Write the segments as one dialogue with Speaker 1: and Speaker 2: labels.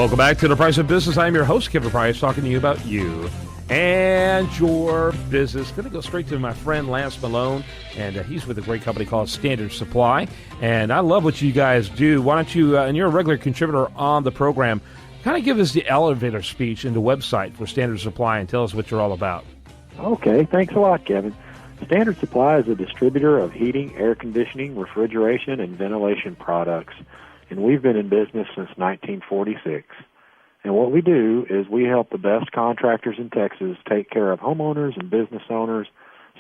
Speaker 1: Welcome back to The Price of Business. I'm your host, Kevin Price, talking to you about you and your business. Going to go straight to my friend Lance Malone, and he's with a great company called Standard Supply. And I love what you guys do. Why don't you, and you're a regular contributor on the program, kind of give us the elevator speech and the website for Standard Supply and tell us what you're all about.
Speaker 2: Okay, thanks a lot, Kevin. Standard Supply is a distributor of heating, air conditioning, refrigeration, and ventilation products, and we've been in business since 1946. And what we do is we help the best contractors in Texas take care of homeowners and business owners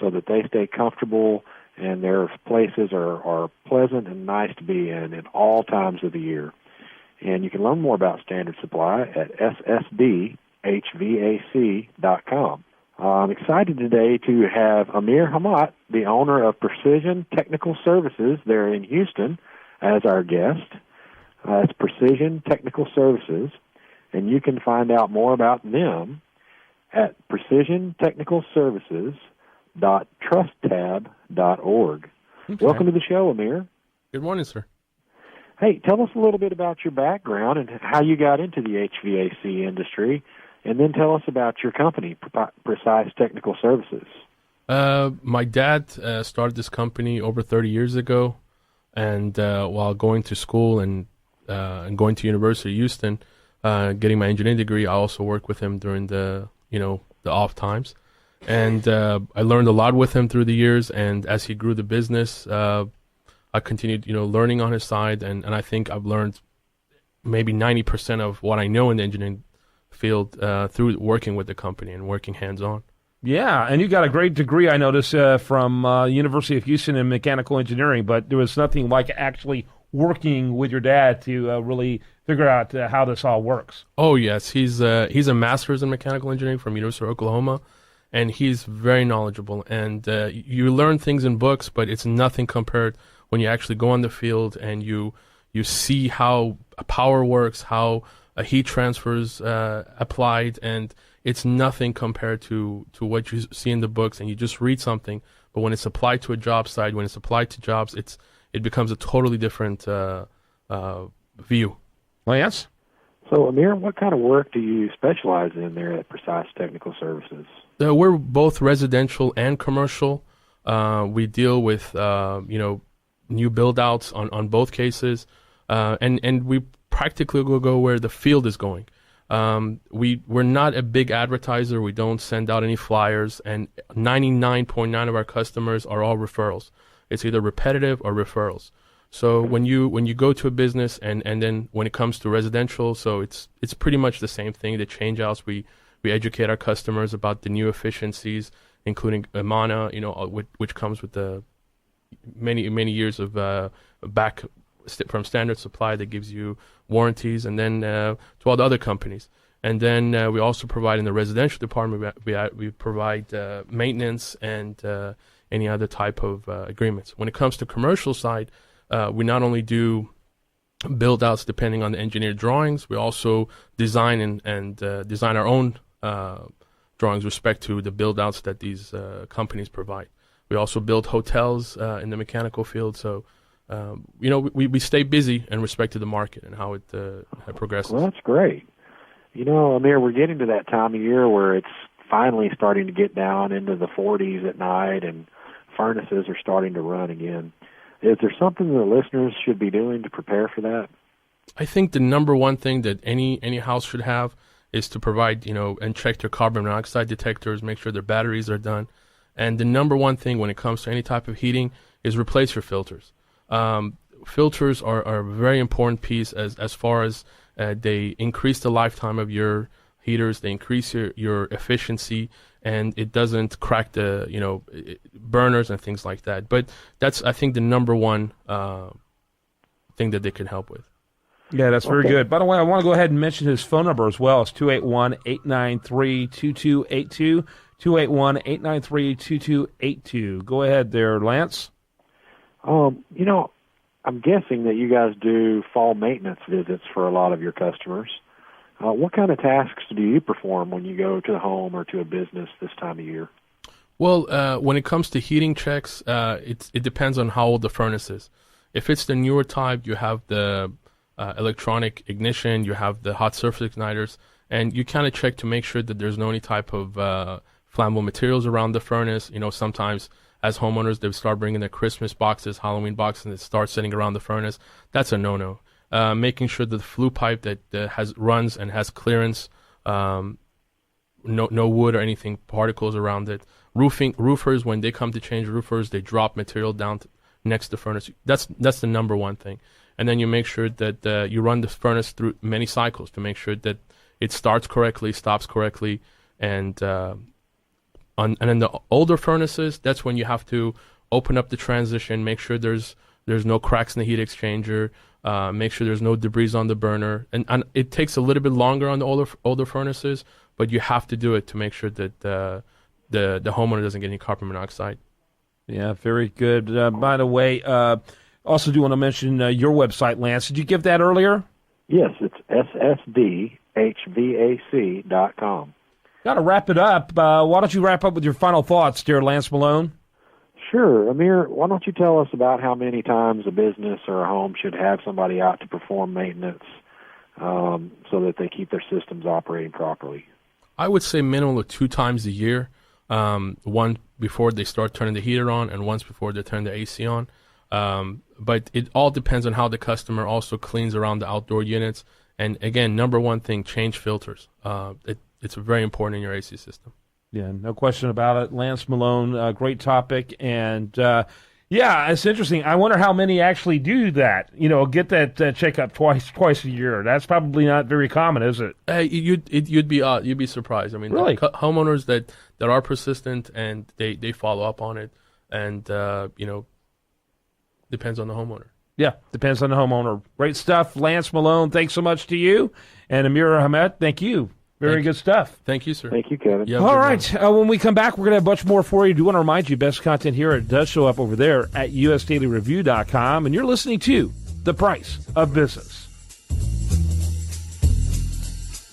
Speaker 2: so that they stay comfortable and their places are pleasant and nice to be in all times of the year. And you can learn more about Standard Supply at ssdhvac.com. I'm excited today to have Amir Hemmat, the owner of Precision Technical Services there in Houston, as our guest. It's Precision Technical Services, and you can find out more about them at precisiontechnicalservices.trusttab.org. Okay. Welcome to the show, Amir.
Speaker 3: Good morning, sir.
Speaker 2: Hey, tell us a little bit about your background and how you got into the HVAC industry, and then tell us about your company, Precise Technical Services.
Speaker 3: My dad started this company over 30 years ago, and while going to school and going to University of Houston, getting my engineering degree, I also worked with him during the off times, and I learned a lot with him through the years. And as he grew the business, I continued, learning on his side, and I think I've learned maybe 90% of what I know in the engineering field through working with the company and working hands-on.
Speaker 1: Yeah, and you got a great degree, I noticed, from University of Houston in mechanical engineering, but there was nothing like actually working with your dad to really figure out how this all works.
Speaker 3: Oh, yes. He's a master's in mechanical engineering from University of Oklahoma, and he's very knowledgeable. And you learn things in books, but it's nothing compared when you actually go on the field and you see how power works, how heat transfers applied, and it's nothing compared to what you see in the books, and you just read something. But when it's applied to a job site, when it's applied to jobs, it becomes a totally different view.
Speaker 1: Lance?
Speaker 2: So, Amir, what kind of work do you specialize in there at Precise Technical Services?
Speaker 3: We're both residential and commercial. We deal with new build-outs on both cases, and we practically go where the field is going. We're not a big advertiser. We don't send out any flyers, and 99.9% of our customers are all referrals. It's either repetitive or referrals. So when you go to a business and then when it comes to residential, so it's pretty much the same thing. The change outs, we educate our customers about the new efficiencies, including Amana, which comes with the many years of back from Standard Supply that gives you warranties, and then to all the other companies. And then we also provide in the residential department, we provide maintenance and any other type of agreements. When it comes to commercial side, we not only do build-outs depending on the engineered drawings, we also design and design our own drawings with respect to the build-outs that these companies provide. We also build hotels in the mechanical field, so we stay busy in respect to the market and how it progresses.
Speaker 2: Well, that's great. Amir, we're getting to that time of year where it's finally starting to get down into the 40s at night and furnaces are starting to run again. Is there something the listeners should be doing to prepare for that?
Speaker 3: I think the number one thing that any house should have is to provide, and check their carbon monoxide detectors, make sure their batteries are done. And the number one thing when it comes to any type of heating is replace your filters. Filters are a very important piece as far as they increase the lifetime of your heaters, they increase your efficiency, and it doesn't crack the burners and things like that. But that's, I think, the number one thing that they can help with.
Speaker 1: Yeah, that's very good. By the way, I want to go ahead and mention his phone number as well. It's 281-893-2282, 281-893-2282. Go ahead there, Lance.
Speaker 2: I'm guessing that you guys do fall maintenance visits for a lot of your customers. What kind of tasks do you perform when you go to the home or to a business this time of year?
Speaker 3: Well, when it comes to heating checks, it depends on how old the furnace is. If it's the newer type, you have the electronic ignition, you have the hot surface igniters, and you kind of check to make sure that there's no any type of flammable materials around the furnace. Sometimes as homeowners, they start bringing their Christmas boxes, Halloween boxes, and they start sitting around the furnace. That's a no-no. Making sure that the flue pipe that runs and has clearance, no wood or anything, particles around it. Roofers, when they come to change roofers, they drop material down next to the furnace. That's the number one thing. And then you make sure that you run the furnace through many cycles to make sure that it starts correctly, stops correctly, and in the older furnaces, that's when you have to open up the transition, make sure there's no cracks in the heat exchanger, make sure there's no debris on the burner, and it takes a little bit longer on the older furnaces, but you have to do it to make sure that the homeowner doesn't get any carbon monoxide.
Speaker 1: Yeah, very good. By the way, also do want to mention your website, Lance. Did you give that earlier?
Speaker 2: Yes, it's ssdhvac.com.
Speaker 1: Got to wrap it up. Why don't you wrap up with your final thoughts, dear Lance Malone?
Speaker 2: Sure. Amir, why don't you tell us about how many times a business or a home should have somebody out to perform maintenance so that they keep their systems operating properly?
Speaker 3: I would say minimum of 2 times a year. One before they start turning the heater on and once before they turn the AC on. But it all depends on how the customer also cleans around the outdoor units. And again, number one thing, change filters. It's very important in your AC system.
Speaker 1: Yeah, no question about it. Lance Malone, great topic. And, yeah, it's interesting. I wonder how many actually do that, get that checkup twice a year. That's probably not very common, is it?
Speaker 3: You'd be surprised. I mean,
Speaker 1: really?
Speaker 3: Homeowners that are persistent and they follow up on it, and, depends on the homeowner.
Speaker 1: Yeah, depends on the homeowner. Great stuff. Lance Malone, thanks so much to you. And Amir Hemmat, thank you. Very good stuff.
Speaker 3: Thank you, sir.
Speaker 2: Thank you, Kevin.
Speaker 1: All right. When we come back, we're going to have much more for you. I do want to remind you, best content here. It does show up over there at usdailyreview.com. And you're listening to The Price of Business.